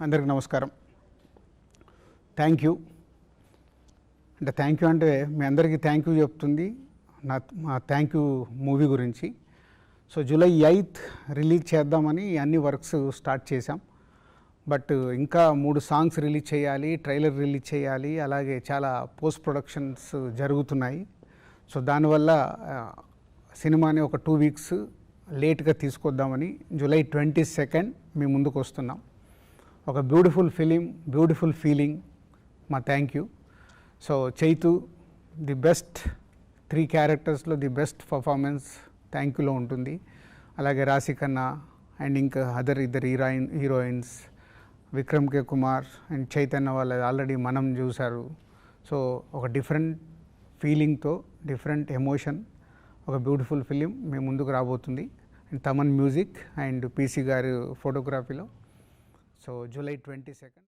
అందరికీ నమస్కారం. Thank you అంటే మీ అందరికీ థ్యాంక్ యూ చెప్తుంది మా థ్యాంక్ యూ మూవీ గురించి. సో జూలై 8th రిలీజ్ చేద్దామని అన్ని వర్క్స్ స్టార్ట్ చేశాం. బట్ ఇంకా 3 సాంగ్స్ రిలీజ్ చేయాలి, ట్రైలర్ రిలీజ్ చేయాలి, అలాగే చాలా పోస్ట్ ప్రొడక్షన్స్ జరుగుతున్నాయి. సో దానివల్ల సినిమాని ఒక 2 weeks లేట్గా తీసుకొద్దామని జూలై 22nd మీ ముందుకు వస్తున్నాం. ఒక బ్యూటిఫుల్ ఫిలిం, బ్యూటిఫుల్ ఫీలింగ్. మా thank you. So Chaitu the best 3 క్యారెక్టర్స్లో ది బెస్ట్ పర్ఫార్మెన్స్ థ్యాంక్ యూలో ఉంటుంది. అలాగే రాశికన్నా అండ్ ఇంకా ఇద్దరు heroines Vikram K Kumar and Chaitanya వాళ్ళు ఆల్రెడీ మనం చూశారు. సో ఒక డిఫరెంట్ ఫీలింగ్తో, డిఫరెంట్ ఎమోషన్, ఒక బ్యూటిఫుల్ ఫిలిం మీ ముందుకు రాబోతుంది. And Thaman music and PC garu ఫోటోగ్రఫీలో. So July 22nd